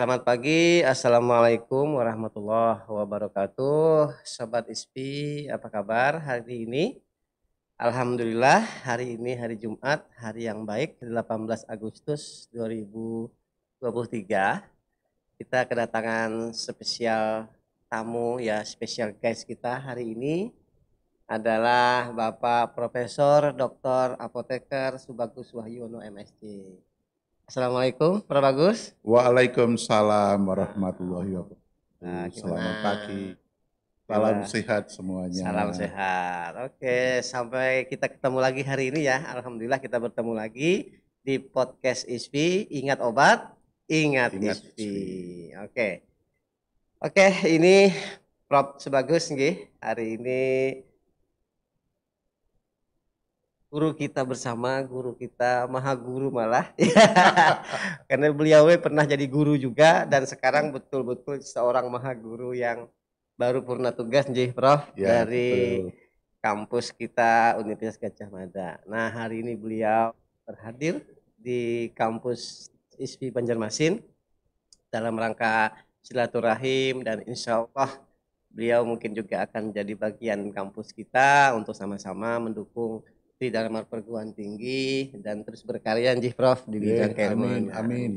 selamat pagi. Assalamualaikum warahmatullahi wabarakatuh. Sobat ISPI, apa kabar hari ini? Alhamdulillah, hari ini hari Jumat, hari yang baik, 18 Agustus 2023. Kita kedatangan spesial tamu ya, spesial guest kita hari ini adalah Bapak Profesor Dr. Apoteker Subagus Wahyono MSc. Assalamualaikum, Pak Bagus. Waalaikumsalam warahmatullahi wabarakatuh. Selamat Gimana? pagi. Salam Gimana? sehat semuanya. Salam sehat. Oke, sampai kita ketemu lagi hari ini ya. Alhamdulillah kita bertemu lagi di podcast ISPI. Ingat obat, ingat ISPI. Oke. Oke, ini Prof. Subagus nggih. Hari ini guru kita bersama, guru kita maha guru malah. Karena beliau pernah jadi guru juga dan sekarang betul-betul seorang maha guru yang baru purna tugas nih Prof Ya, dari betul. kampus kita Universitas Gadjah Mada. Nah, hari ini beliau berhadir di kampus ISPI Banjarmasin dalam rangka silaturahim dan insya Allah beliau mungkin juga akan jadi bagian kampus kita untuk sama-sama mendukung di dalam perguruan tinggi dan terus berkarya nih Prof di bidang keilmuan. Amin.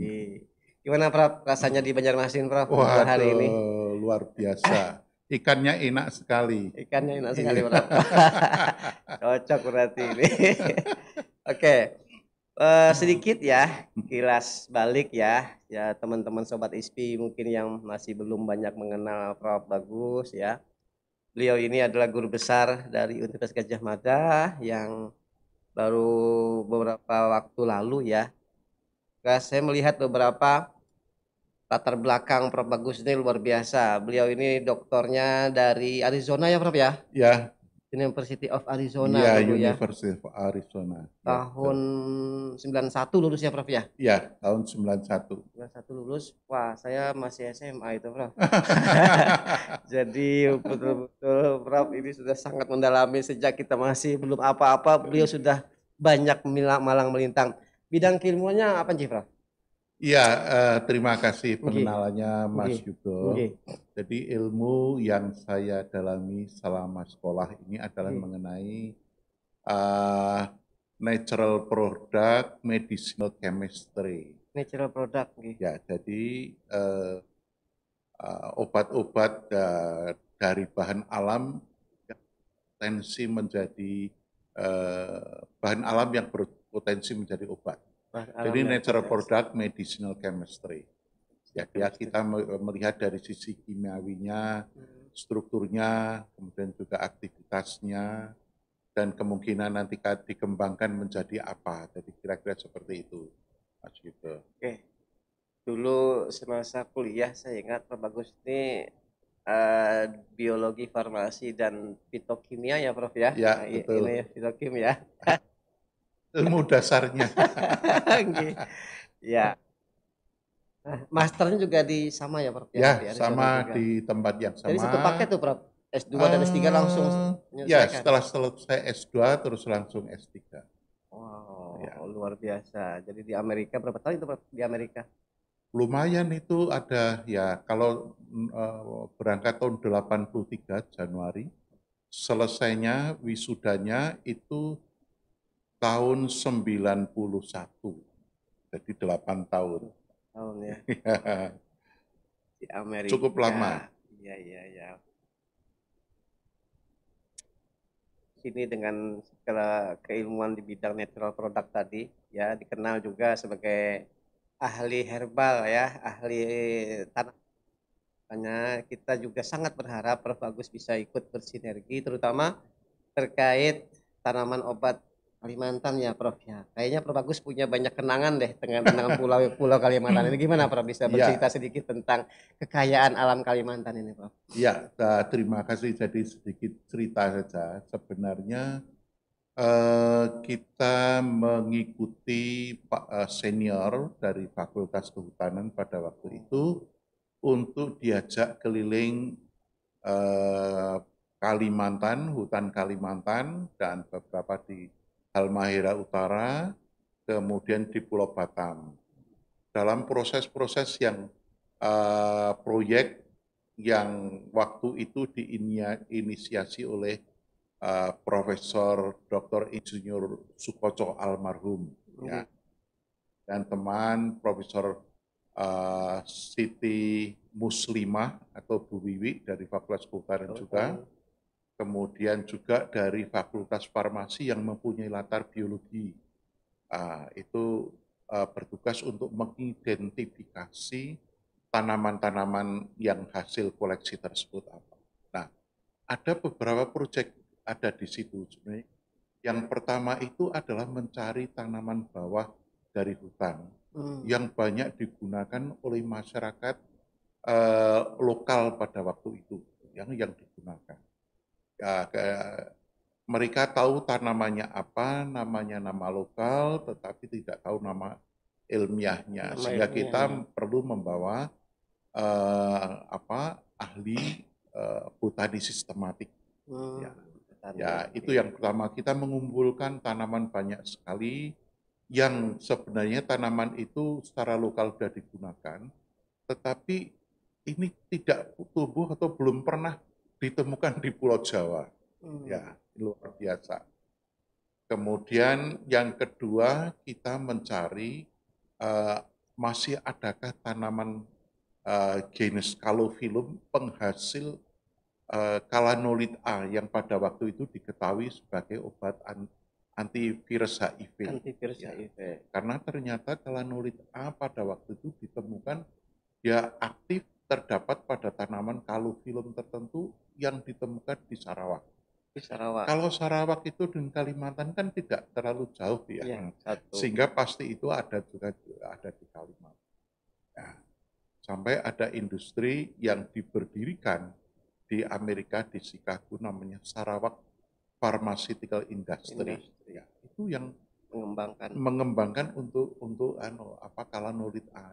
Gimana Prof rasanya di Banjarmasin Prof Wah, hari ini? luar biasa. Ikannya enak sekali. Ikannya enak sekali Prof. Cocok berarti ini. Oke. Sedikit ya kilas balik ya teman-teman sobat ISPI mungkin yang masih belum banyak mengenal Prof Bagus ya. Beliau ini adalah guru besar dari Universitas Gadjah Mada yang baru beberapa waktu lalu ya. Saya melihat beberapa latar belakang Prof Bagus ini luar biasa. Beliau ini doktornya dari Arizona ya Prof ya? Ya. University of Arizona Ya, dulu ya. University of Arizona. Tahun 91 lulus ya Prof ya? Ya, tahun 91. 91 lulus. Wah, saya masih SMA itu Prof. Jadi betul-betul Prof ini sudah sangat mendalami sejak kita masih belum apa-apa, beliau sudah banyak malang melintang. Bidang keilmuannya apa sih Prof? Iya, terima kasih pengenalannya Mas Yudo. Jadi ilmu yang saya dalami selama sekolah ini adalah mengenai natural product medicinal chemistry. Natural product. Ya, jadi obat-obat dari bahan alam yang berpotensi menjadi bahan alam yang berpotensi menjadi obat. Jadi natural product medicinal chemistry. Jadi ya, kita melihat dari sisi kimiawinya, strukturnya, kemudian juga aktivitasnya, dan kemungkinan nanti dikembangkan menjadi apa. Jadi kira-kira seperti itu, Mas Yudo. Oke. Dulu semasa kuliah saya ingat Pak Bagus ini biologi, farmasi, dan fitokimia ya Prof ya? Ya, nah, betul. Ini ya fitokimia. Ilmu dasarnya. Ya. Masternya juga di sama ya Prof? Ya, sama di tempat yang sama. Jadi satu paket tuh Prof? S2 dan S3 langsung menyelesaikan? Ya, setelah selesai S2 terus langsung S3. Wow, ya. Luar biasa. Jadi di Amerika berapa tahun itu Prof di Amerika? Lumayan itu ada ya, kalau berangkat tahun 83 Januari, selesainya wisudanya itu tahun 91. Jadi 8 tahun. Tahun ya. Di Amerika. Cukup lama. Iya. Ini dengan segala keilmuan di bidang natural product tadi, ya dikenal juga sebagai ahli herbal ya, ahli tanah. Makanya kita juga sangat berharap Prof Bagus bisa ikut bersinergi, terutama terkait tanaman obat Kalimantan ya Prof ya. Kayaknya Prof Bagus punya banyak kenangan deh dengan pulau Kalimantan ini. Gimana Prof bisa bercerita sedikit tentang kekayaan alam Kalimantan ini Prof? Ya, terima kasih. Jadi sedikit cerita saja. Sebenarnya kita mengikuti Pak senior dari Fakultas Kehutanan pada waktu itu untuk diajak keliling Kalimantan, hutan Kalimantan, dan beberapa di Halmahera Utara, kemudian di Pulau Batam. Dalam proses-proses yang proyek yang waktu itu diinisiasi oleh Profesor Dr. Insinyur Sukoco almarhum, ya, dan teman Profesor Siti Muslimah atau Bu Wiwi dari Fakultas Kehutanan juga, kemudian juga dari Fakultas Farmasi yang mempunyai latar biologi. Itu bertugas untuk mengidentifikasi tanaman-tanaman yang hasil koleksi tersebut apa. Nah, ada beberapa proyek ada di situ sebenarnya. Yang pertama itu adalah mencari tanaman bawah dari hutan yang banyak digunakan oleh masyarakat lokal pada waktu itu yang digunakan. Ya, mereka tahu tanamannya apa, namanya nama lokal, tetapi tidak tahu nama ilmiahnya. Sehingga kita perlu membawa ahli botani sistematik. Ya, itu yang pertama, kita mengumpulkan tanaman banyak sekali yang sebenarnya tanaman itu secara lokal sudah digunakan, tetapi ini tidak tumbuh atau belum pernah ditemukan di Pulau Jawa. Ya, luar biasa. Kemudian yang kedua, kita mencari masih adakah tanaman genus Calophyllum penghasil kalanolit A yang pada waktu itu diketahui sebagai obat antivirus HIV. Antivirus HIV. Karena ternyata kalanolit A pada waktu itu ditemukan dia aktif terdapat pada tanaman Calophyllum tertentu yang ditemukan di Sarawak. Kalau Sarawak itu dengan Kalimantan kan tidak terlalu jauh ya, sehingga pasti itu ada juga ada di Kalimantan. Nah, sampai ada industri yang diberdirikan di Amerika di Chicago namanya Sarawak Pharmaceutical Industry. Ya, itu yang mengembangkan untuk kalanolit A.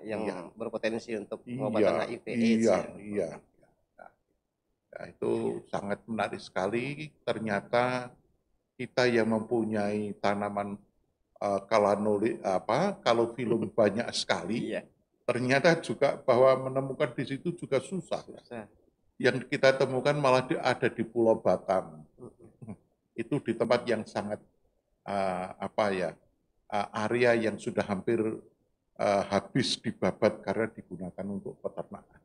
Yang berpotensi untuk pengobatan HIV/AIDS. Iya. Nah, itu sangat menarik sekali. Ternyata kita yang mempunyai tanaman Calophyllum banyak sekali. Ternyata juga bahwa menemukan di situ juga susah. Yang kita temukan malah ada di Pulau Batam. Itu di tempat yang sangat area yang sudah hampir habis dibabat karena digunakan untuk peternakan.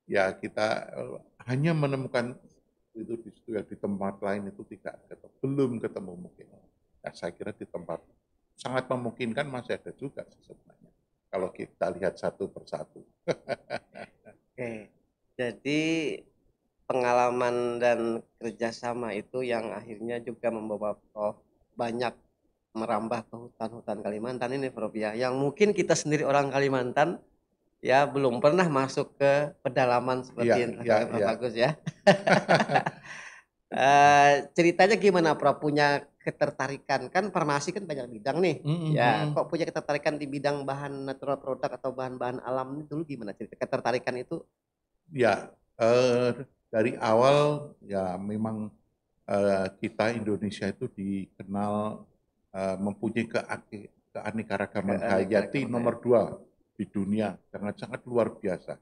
Ya, kita hanya menemukan itu di situ, ya, di tempat lain itu belum ketemu mungkin. Nah, saya kira di tempat sangat memungkinkan masih ada juga sebenarnya kalau kita lihat satu persatu. Oke, jadi pengalaman dan kerjasama itu yang akhirnya juga membawa Prof banyak merambah ke hutan-hutan Kalimantan ini, Prof, ya, yang mungkin kita sendiri orang Kalimantan ya belum pernah masuk ke pedalaman seperti yang dilakukan Prof Agus ya. Ceritanya gimana Prof punya ketertarikan, kan farmasi kan banyak bidang nih, ya kok punya ketertarikan di bidang bahan natural product atau bahan-bahan alam ini dulu gimana cerita ketertarikan itu? Ya, dari awal ya memang kita Indonesia itu dikenal mempunyai keanekaragaman hayati nomor 2 di dunia, sangat luar biasa.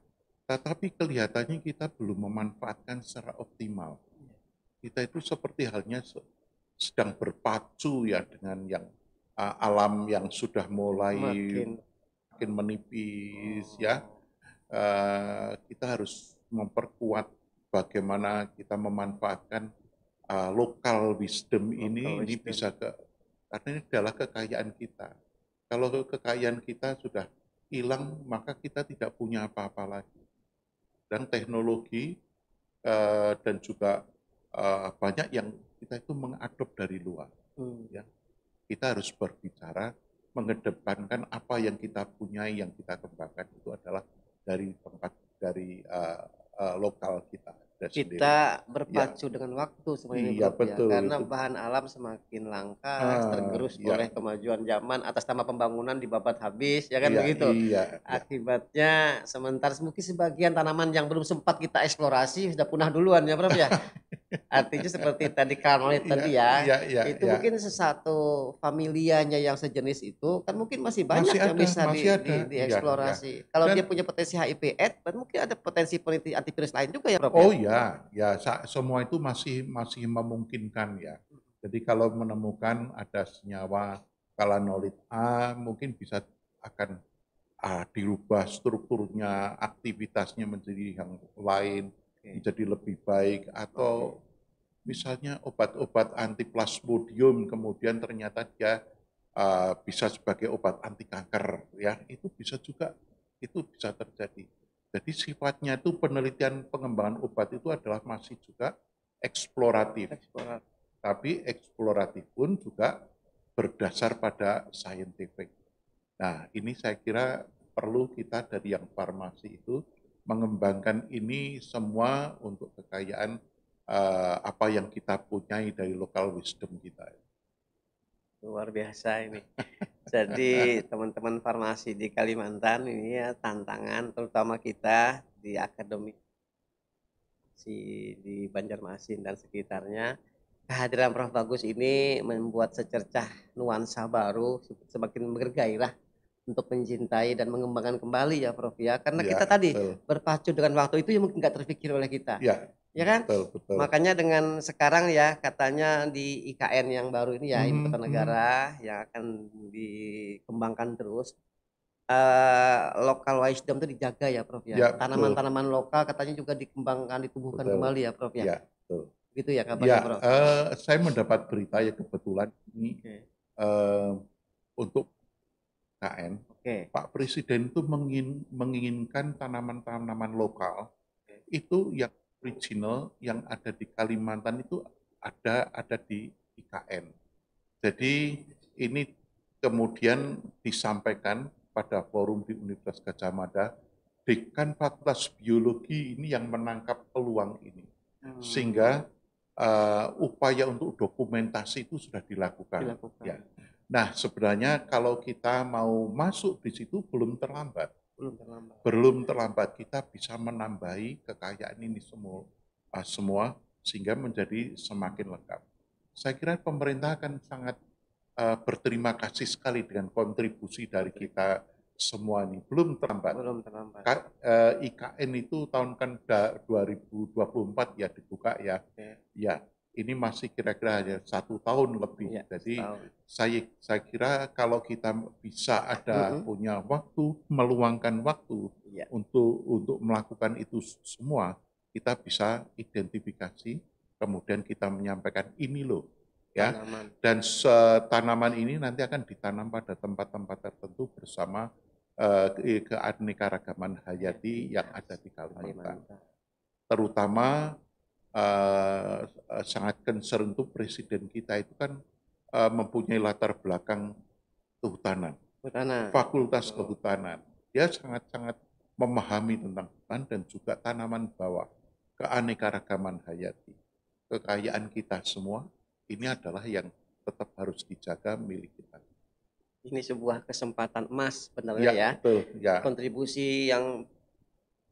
Tetapi kelihatannya kita belum memanfaatkan secara optimal. Kita itu seperti halnya sedang berpacu ya dengan yang alam yang sudah mulai makin menipis ya. Kita harus memperkuat bagaimana kita memanfaatkan local wisdom ini bisa karena ini adalah kekayaan kita. Kalau kekayaan kita sudah hilang, maka kita tidak punya apa-apa lagi. Dan teknologi dan juga banyak yang kita itu mengadop dari luar. Ya. Kita harus berbicara, mengedepankan apa yang kita punya, yang kita kembangkan itu adalah dari tempat dari lokal kita. Kita berpacu dengan waktu sebenarnya, betul, ya. Karena bahan alam semakin langka, tergerus oleh kemajuan zaman atas nama pembangunan dibabat habis, ya kan begitu. Akibatnya sementara mungkin sebagian tanaman yang belum sempat kita eksplorasi sudah punah duluan ya Prof ya. Artinya seperti tadi Carnolit Iya, tadi ya, iya, iya, itu iya. mungkin sesuatu familianya yang sejenis itu kan mungkin masih banyak yang bisa Masih ada. Iya, iya. dieksplorasi. Kalau Dan dia punya potensi HIV/AIDS, berarti mungkin ada potensi peneliti antivirus lain juga ya, Prof ya? oh ya, ya semua itu masih masih memungkinkan ya. Jadi kalau menemukan ada senyawa kalanolit A, mungkin bisa akan dirubah strukturnya, aktivitasnya menjadi yang lain, Oke, menjadi lebih baik, oke. atau misalnya obat-obat antiplasmodium kemudian ternyata dia bisa sebagai obat anti kanker, ya itu bisa juga, itu bisa terjadi. Jadi sifatnya itu penelitian pengembangan obat itu adalah masih juga eksploratif, Eksplorat. tapi eksploratif pun juga berdasar pada scientific. Nah, ini saya kira perlu kita dari yang farmasi itu mengembangkan ini semua untuk kekayaan apa yang kita punyai dari local wisdom kita. Luar biasa ini. Jadi teman-teman farmasi di Kalimantan ini ya tantangan terutama kita di akademi di Banjarmasin dan sekitarnya. Kehadiran Prof Bagus ini membuat secercah nuansa baru semakin bergairah untuk mencintai dan mengembangkan kembali ya Prof ya. Karena Ya, kita tadi betul. berpacu dengan waktu itu yang mungkin nggak terpikir oleh kita. Ya, Ya kan? betul, betul. Makanya dengan sekarang ya katanya di IKN yang baru ini ya Ibu Kota Mhm. Negara yang akan dikembangkan terus local wisdom itu dijaga ya Prof ya. Ya, betul, Tanaman-tanaman lokal katanya juga dikembangkan, ditumbuhkan betul. kembali ya Prof ya. Ya, betul. Gitu ya Ya, kabarnya Prof. saya mendapat berita ya kebetulan ini Oke. eh, untuk KN, Oke. Pak Presiden itu menginginkan tanaman-tanaman lokal Oke. itu yang original yang ada di Kalimantan itu ada di IKN. Jadi ini kemudian disampaikan pada forum di Universitas Gadjah Mada, Dekan Fakultas Biologi ini yang menangkap peluang ini. Sehingga upaya untuk dokumentasi itu sudah dilakukan. Dilakukan. Ya. Nah, sebenarnya kalau kita mau masuk di situ belum terlambat. Belum terlambat. Belum terlambat, kita bisa menambahi kekayaan ini semua sehingga menjadi semakin lengkap. Saya kira pemerintah akan sangat berterima kasih sekali dengan kontribusi dari kita semua ini. Belum terlambat. Belum terlambat. IKN itu tahun kan 2024 ya dibuka ya. Oke. Ya, ini masih kira-kira hanya 1 tahun lebih. Ya, Jadi setahun. saya kira kalau kita bisa ada punya waktu, meluangkan waktu Ya. untuk melakukan itu semua, kita bisa identifikasi, kemudian kita menyampaikan ini loh, ya. Tanaman. Dan tanaman ini nanti akan ditanam pada tempat-tempat tertentu bersama keanekaragaman hayati yang ada di Kalimantan. Terutama sangat concern itu presiden kita itu kan mempunyai latar belakang kehutanan, fakultas kehutanan. Dia sangat-sangat memahami tentang hutan dan juga tanaman bawah, keanekaragaman hayati. Kekayaan kita semua ini adalah yang tetap harus dijaga milik kita. Ini sebuah kesempatan emas sebenarnya ya. Betul, ya. Kontribusi yang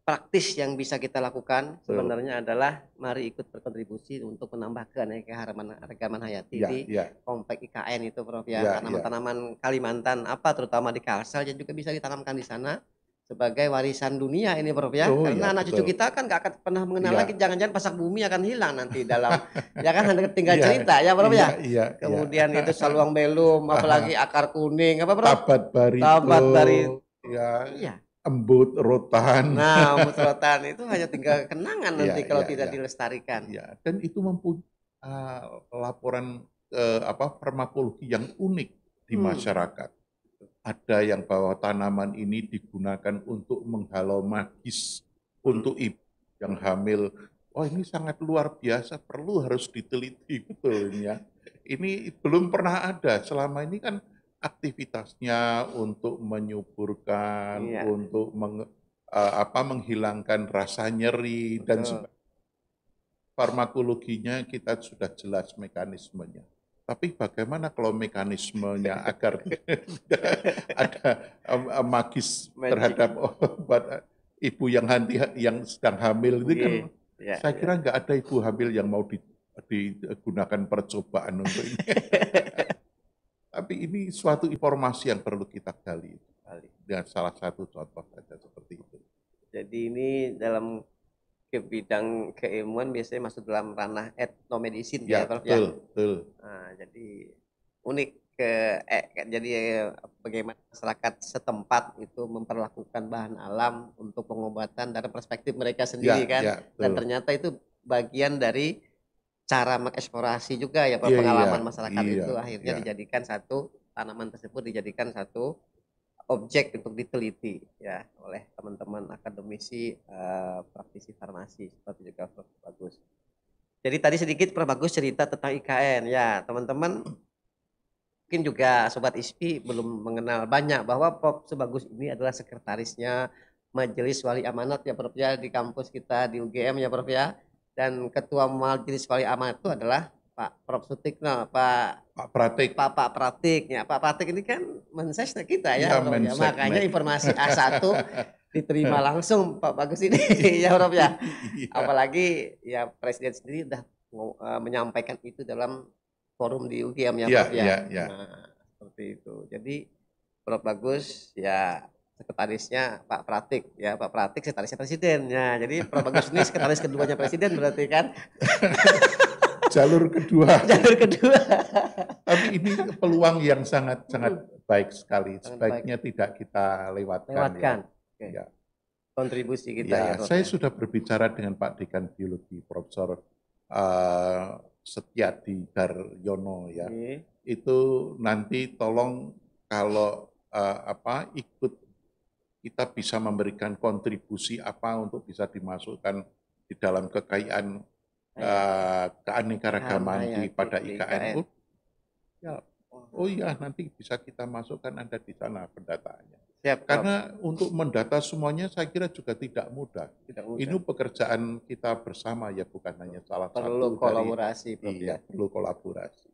praktis yang bisa kita lakukan sebenarnya adalah mari ikut berkontribusi untuk menambah keanekaragaman hayati di komplek IKN itu Prof ya. Tanaman-tanaman Kalimantan apa terutama di Kalsel yang juga bisa ditanamkan di sana sebagai warisan dunia ini Prof ya. Karena anak cucu kita kan gak akan pernah mengenal lagi, jangan-jangan pasak bumi akan hilang nanti dalam ya kan tinggal cerita ya Prof ya. Kemudian itu saluang belum, apalagi akar kuning apa Prof? Tabat barito. Ya. Iya. Embut rotan. Nah, embut rotan itu hanya tinggal kenangan nanti kalau tidak dilestarikan. Ya, dan itu mempunyai laporan farmakologi yang unik di masyarakat. Ada yang bahwa tanaman ini digunakan untuk menghalau magis untuk ibu yang hamil. Oh, ini sangat luar biasa, harus diteliti betul ya. Ini belum pernah ada. Selama ini kan aktivitasnya untuk menyuburkan, untuk menghilangkan rasa nyeri dan sebagainya. Farmakologinya kita sudah jelas mekanismenya. Tapi bagaimana kalau mekanismenya agar ada magis terhadap obat ibu yang sedang hamil itu kan Ya, Saya ya. kira nggak ada ibu hamil yang mau digunakan percobaan untuk ini. Tapi ini suatu informasi yang perlu kita gali. Dan salah satu contoh saja seperti itu. Jadi ini dalam ke bidang keilmuan biasanya masuk dalam ranah etnomedicine ya, Prof ya. Betul. Nah, jadi unik jadi bagaimana masyarakat setempat itu memperlakukan bahan alam untuk pengobatan dari perspektif mereka sendiri kan. Dan ternyata itu bagian dari cara mengeksplorasi juga ya, pengalaman masyarakat itu akhirnya dijadikan satu tanaman tersebut dijadikan satu objek untuk diteliti ya oleh teman-teman akademisi praktisi farmasi seperti juga Prof Bagus. Jadi tadi sedikit Prof Bagus cerita tentang IKN ya, teman-teman mungkin juga Sobat ISPI belum mengenal banyak bahwa Prof Sebagus ini adalah sekretarisnya Majelis Wali Amanat ya Prof ya di kampus kita di UGM ya Prof ya. Dan ketua Majelis Wali Amanat itu adalah Pak Prof Sutikno, Pak Pratik ya. Pak Pratik ini kan mensesnek kita ya, Prof ya. Makanya informasi A1 diterima langsung Pak Bagus ini ya Prof ya. Apalagi ya Presiden sendiri sudah menyampaikan itu dalam forum di UGM ya Prof ya. Nah, seperti itu. Jadi Prof Bagus ya sekretarisnya Pak Pratik ya, Pak Pratik sekretarisnya Presiden. Ya, jadi Prof Bagus ini sekretaris keduanya Presiden berarti kan. Jalur kedua. Jalur kedua. Tapi ini peluang yang sangat baik sekali. Sebaiknya tidak kita lewatkan. Ya. Kontribusi kita ya. Saya sudah berbicara dengan Pak Dekan Biologi Profesor Setiadi Daryono ya. Itu nanti tolong kalau ikut kita bisa memberikan kontribusi apa untuk bisa dimasukkan di dalam kekayaan keanekaragaman pada IKN. Oh iya, nanti bisa kita masukkan Anda di sana pendataannya. Karena untuk mendata semuanya saya kira juga tidak mudah. Ini pekerjaan kita bersama ya, bukan hanya salah satu. Perlu kolaborasi, Prof. Iya, perlu kolaborasi.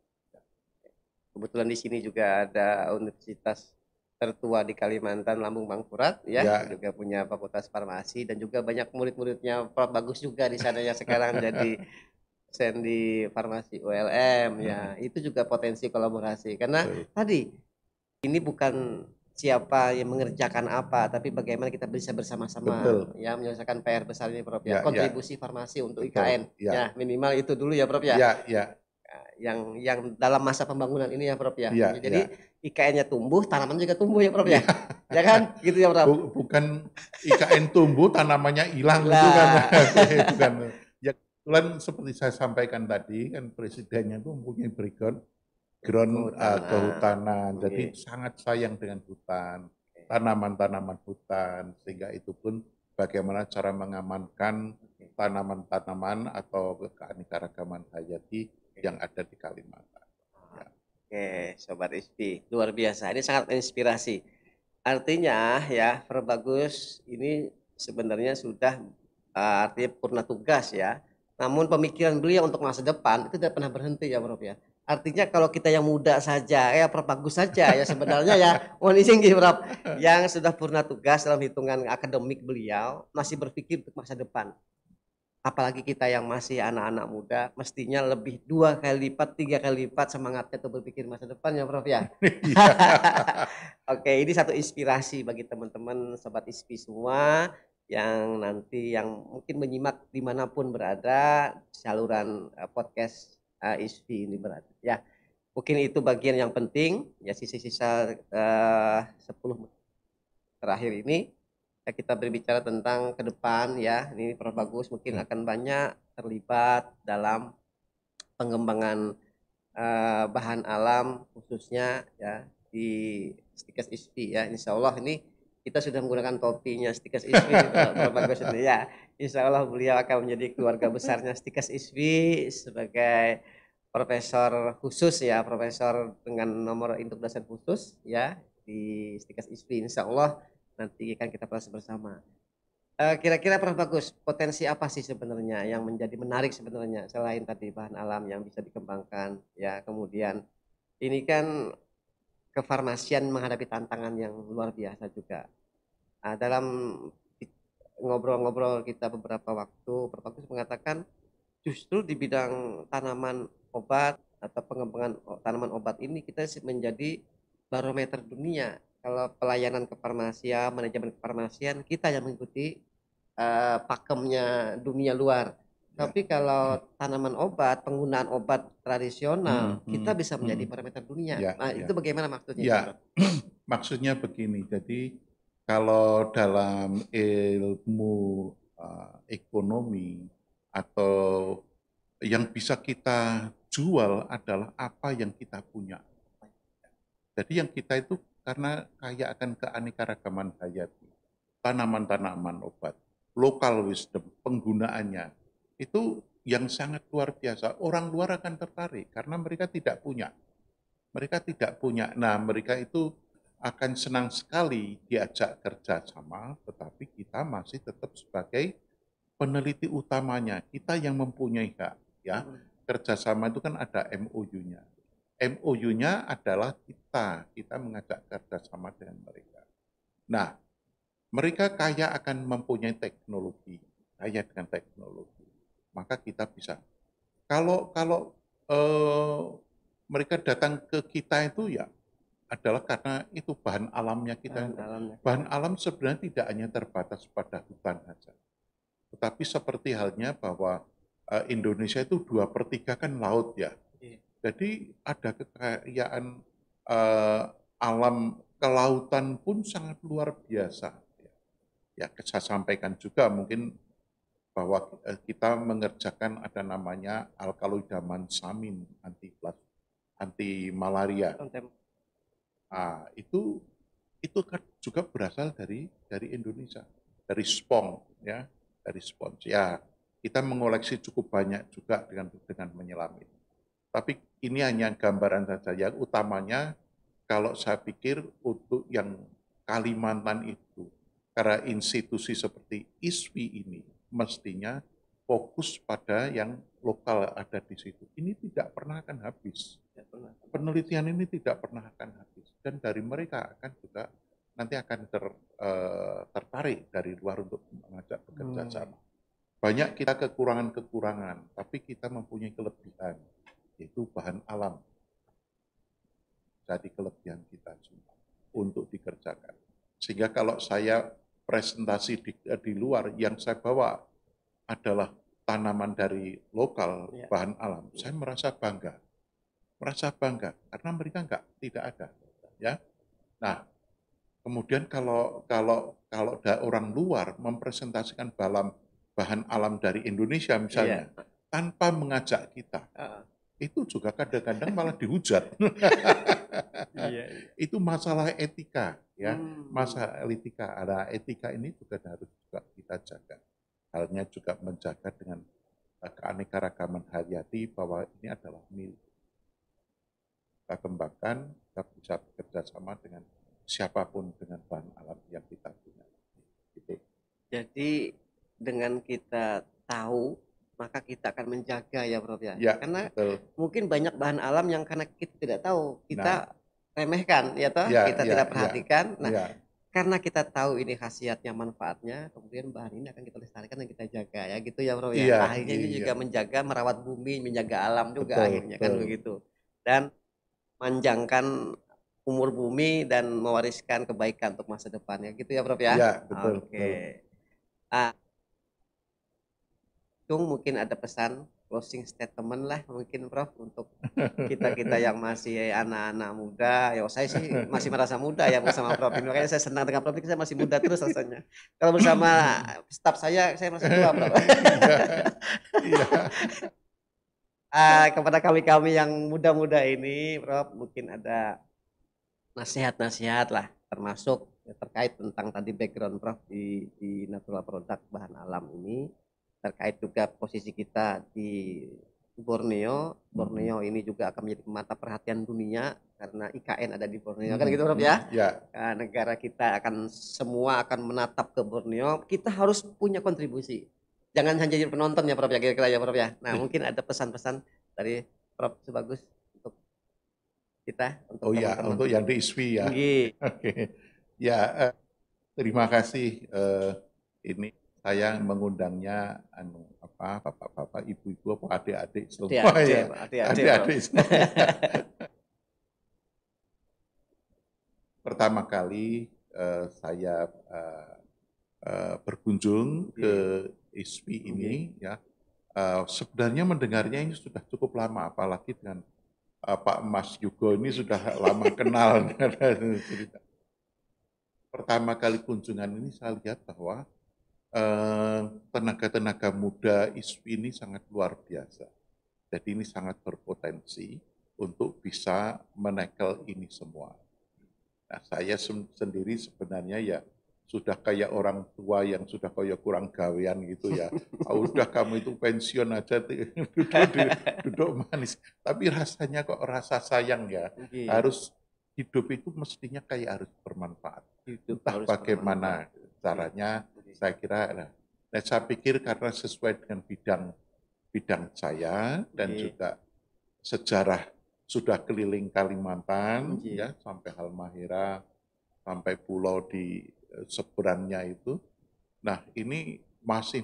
Kebetulan di sini juga ada universitas tertua di Kalimantan, Lambung Mangkurat ya, juga punya fakultas farmasi dan juga banyak murid-muridnya Prof Bagus juga di sana ya sekarang jadi dosen di farmasi ULM ya. Itu juga potensi kolaborasi karena tadi ini bukan siapa yang mengerjakan apa, tapi bagaimana kita bisa bersama-sama ya menyelesaikan PR besar ini Prof ya. Kontribusi farmasi untuk IKN ya minimal itu dulu ya Prof ya. Yang dalam masa pembangunan ini ya Prof ya. Jadi IKN-nya tumbuh, tanaman juga tumbuh ya Prof ya. Ya kan? Gitu ya Prof. Bukan IKN tumbuh, tanamannya hilang itu kan. Bukan. Ya kebetulan seperti saya sampaikan tadi kan presidennya itu mempunyai background kehutanan. Jadi sangat sayang dengan hutan, tanaman-tanaman hutan, sehingga itu pun bagaimana cara mengamankan tanaman-tanaman atau keanekaragaman hayati yang ada di Kalimantan. Oke, Sobat ISPI, luar biasa. Ini sangat menginspirasi. Artinya ya, Prof Bagus ini sebenarnya sudah artinya purna tugas ya. Namun pemikiran beliau untuk masa depan itu tidak pernah berhenti ya Prof ya. Artinya kalau kita yang muda saja, ya Prof Bagus saja ya sebenarnya ya, mohon izin Prof, yang sudah purna tugas dalam hitungan akademik beliau masih berpikir untuk masa depan. Apalagi kita yang masih anak-anak muda, mestinya lebih 2 kali lipat, 3 kali lipat semangatnya untuk berpikir masa depan ya Prof ya. Oke, ini satu inspirasi bagi teman-teman Sobat ISPI semua yang nanti yang mungkin menyimak dimanapun berada saluran podcast ISPI ini berada. Ya, mungkin itu bagian yang penting ya, sisa-sisa 10 menit terakhir ini kita berbicara tentang ke depan ya. Ini Prof Bagus mungkin akan banyak terlibat dalam pengembangan bahan alam khususnya ya di Stikes ISPI ya. Insya Allah ini kita sudah menggunakan topinya Stikes ISPI Prof Bagus ini ya. Insya Allah beliau akan menjadi keluarga besarnya Stikes ISPI sebagai profesor khusus ya, profesor dengan nomor induk dosen khusus ya di Stikes ISPI. Insya Allah nanti kan kita bahas bersama. Kira-kira Prof Bagus, potensi apa sih sebenarnya yang menjadi menarik sebenarnya selain tadi bahan alam yang bisa dikembangkan ya, kemudian ini kan kefarmasian menghadapi tantangan yang luar biasa juga. Dalam ngobrol-ngobrol kita beberapa waktu mengatakan justru di bidang tanaman obat atau pengembangan tanaman obat ini kita menjadi barometer dunia. Kalau pelayanan kefarmasian, manajemen kefarmasian kita yang mengikuti pakemnya dunia luar. Ya. Tapi kalau tanaman obat, penggunaan obat tradisional, kita bisa menjadi mm. parameter dunia. Ya, Nah, ya. itu bagaimana maksudnya? Ya, maksudnya begini. Jadi kalau dalam ilmu ekonomi atau yang bisa kita jual adalah apa yang kita punya. Jadi yang kita itu karena kaya akan keanekaragaman hayati, tanaman-tanaman obat, local wisdom, penggunaannya, itu yang sangat luar biasa. Orang luar akan tertarik karena mereka tidak punya. Mereka tidak punya. Nah, mereka itu akan senang sekali diajak kerjasama, tetapi kita masih tetap sebagai peneliti utamanya. Kita yang mempunyai hak. Ya, kerjasama itu kan ada MOU-nya. MOU-nya adalah kita mengajak kerjasama dengan mereka. Nah, mereka kaya akan mempunyai teknologi, kaya dengan teknologi, maka kita bisa. Kalau mereka datang ke kita itu ya adalah karena itu bahan alamnya kita. Bahan alam sebenarnya tidak hanya terbatas pada hutan saja, tetapi seperti halnya bahwa Indonesia itu 2/3 kan laut ya. Jadi ada kekayaan alam kelautan pun sangat luar biasa. Ya, saya sampaikan juga mungkin bahwa kita mengerjakan ada namanya alkaloidaman samin anti malaria. Nah, itu kan juga berasal dari Indonesia, dari spons ya, dari spons. Ya, kita mengoleksi cukup banyak juga dengan menyelam itu. Tapi ini hanya gambaran saja. Yang utamanya kalau saya pikir untuk yang Kalimantan itu, karena institusi seperti ISWI ini mestinya fokus pada yang lokal ada di situ. Ini tidak pernah akan habis. Penelitian ini tidak pernah akan habis. Dan dari mereka akan juga nanti akan tertarik dari luar untuk mengajak bekerja sama. Banyak kita kekurangan-kekurangan, tapi kita mempunyai kelebihan, yaitu bahan alam. Jadi kelebihan kita semua untuk dikerjakan. Sehingga kalau saya presentasi di luar, yang saya bawa adalah tanaman dari lokal, bahan alam. Saya merasa bangga. Karena mereka tidak ada. Ya. Nah, kemudian kalau orang luar mempresentasikan bahan alam dari Indonesia misalnya, tanpa mengajak kita, itu juga kadang-kadang malah dihujat. Itu masalah etika, ya, masalah etika. Ada etika ini juga harus juga kita jaga. Halnya juga menjaga dengan keanekaragaman hayati bahwa ini adalah milik. Kita kembangkan, kita bisa bekerja sama dengan siapapun dengan bahan alam yang kita punya. Gitu. Jadi dengan kita tahu maka kita akan menjaga ya Prof ya. Karena mungkin banyak bahan alam yang karena kita tidak tahu, kita remehkan ya toh, kita tidak perhatikan. Nah, karena kita tahu ini khasiatnya, manfaatnya, kemudian bahan ini akan kita lestarikan dan kita jaga ya gitu ya Prof ya. Akhirnya ini juga menjaga, merawat bumi, menjaga alam juga akhirnya kan begitu. Dan manjangkan umur bumi dan mewariskan kebaikan untuk masa depannya gitu ya Prof ya. Iya, betul. Oke. Tung mungkin ada pesan closing statement lah mungkin Prof untuk kita yang masih anak-anak muda. Ya saya sih masih merasa muda ya bersama Prof ini. Makanya saya senang dengan Prof ini, saya masih muda terus rasanya. Kalau bersama staf saya masih tua Prof. Kepada kami yang muda-muda ini Prof mungkin ada nasihat-nasihat lah, termasuk terkait tentang tadi background Prof di natural product bahan alam ini, terkait juga posisi kita di Borneo. Borneo ini juga akan menjadi mata perhatian dunia karena IKN ada di Borneo kan gitu Prof ya. Negara kita semua akan menatap ke Borneo. Kita harus punya kontribusi. Jangan hanya jadi penonton ya Prof ya, kira-kira ya Prof ya. Nah mungkin ada pesan-pesan dari Prof Sebagus untuk kita, untuk teman-teman. Untuk yang di ISWI ya. Oke. Ya, terima kasih ini saya mengundangnya bapak-bapak, ibu-ibu, apa adik-adik semua ya. Adik-adik semua. Pertama kali saya berkunjung ke ISPI ini ya. Sebenarnya mendengarnya ini sudah cukup lama, apalagi dengan Pak Mas Yugo ini sudah lama kenal. Pertama kali kunjungan ini saya lihat bahwa tenaga-tenaga muda ISPI ini sangat luar biasa. Jadi ini sangat berpotensi untuk bisa menekel ini semua. Nah, saya sendiri sebenarnya ya sudah kayak orang tua yang sudah kayak kurang gawean gitu ya. Udah kamu itu pensiun aja, duduk manis. Tapi rasanya kok rasa sayang ya. Harus hidup itu mestinya kayak harus bermanfaat. Entah bagaimana caranya, saya kira. Nah, saya pikir karena sesuai dengan bidang saya dan juga sejarah sudah keliling Kalimantan ya sampai Halmahera, sampai pulau di seberangnya itu. Nah, ini masih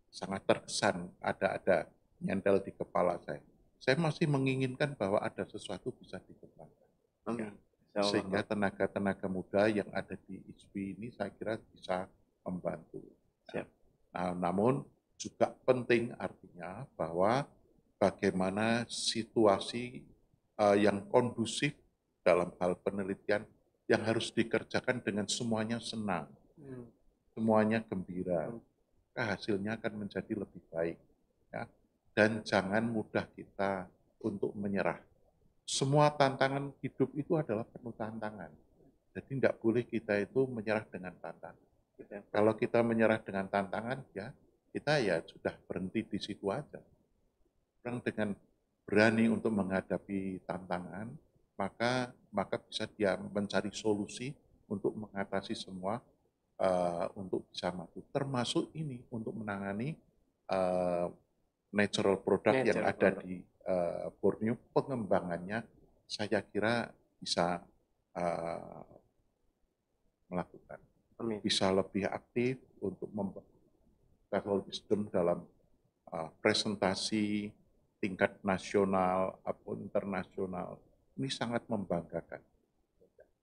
sangat terkesan, ada nyentel di kepala saya. Saya masih menginginkan bahwa ada sesuatu bisa dikembangkan. Ya. Sehingga tenaga-tenaga muda yang ada di ISPI ini saya kira bisa membantu. Nah, namun juga penting artinya bahwa bagaimana situasi yang kondusif dalam hal penelitian yang harus dikerjakan dengan semuanya senang, semuanya gembira, hasilnya akan menjadi lebih baik. Ya. Dan jangan mudah kita untuk menyerah. Semua tantangan hidup itu adalah penuh tantangan. Jadi tidak boleh kita itu menyerah dengan tantangan. Kalau kita menyerah dengan tantangan, ya kita ya sudah berhenti di situ aja. Orang dengan berani untuk menghadapi tantangan, maka bisa dia mencari solusi untuk mengatasi semua, untuk bisa maju. Termasuk ini untuk menangani natural product yang ada di Borneo, pengembangannya saya kira bisa melakukan. Bisa lebih aktif untuk membangun wisdom dalam presentasi tingkat nasional ataupun internasional. Ini sangat membanggakan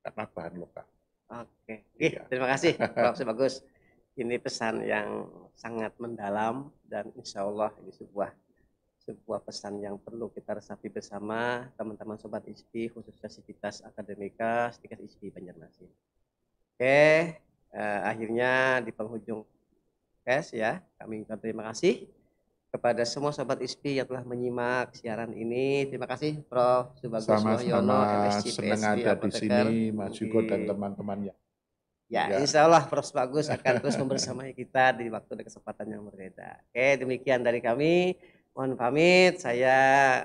karena bahan lokal. Oke, terima kasih Prof. Bagus. Ini pesan yang sangat mendalam dan insya Allah ini sebuah pesan yang perlu kita resapi bersama teman-teman Sobat ISPI, khususnya Sivitas Akademika, Sivitas ISPI Banjarmasin. Oke, akhirnya di penghujung ya, kami ucapkan terima kasih kepada semua Sobat ISPI yang telah menyimak siaran ini. Terima kasih Prof. Subagos Wahyono, MSc senang ada di sini, Mas Yugo dan teman-temannya. Ya, insya Allah Prof. Bagus akan terus membersamai kita di waktu dan kesempatan yang berbeda. Oke, demikian dari kami. Mohon pamit, saya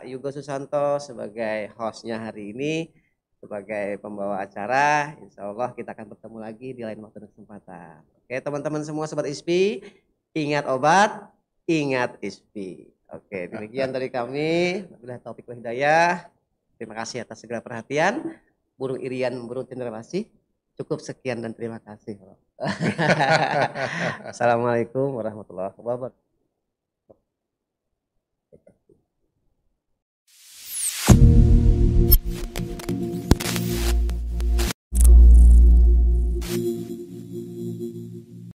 Yugo Susanto sebagai hostnya hari ini, sebagai pembawa acara. Insya Allah kita akan bertemu lagi di lain waktu dan kesempatan. Oke, teman-teman semua Sobat ISPI, ingat obat, ingat ISPI. Oke, demikian dari kami. Wabillahi taufiq wal hidayah. Terima kasih atas segala perhatian. Burung Irian, burung cendrawasih. Cukup sekian dan terima kasih. Assalamualaikum warahmatullahi wabarakatuh.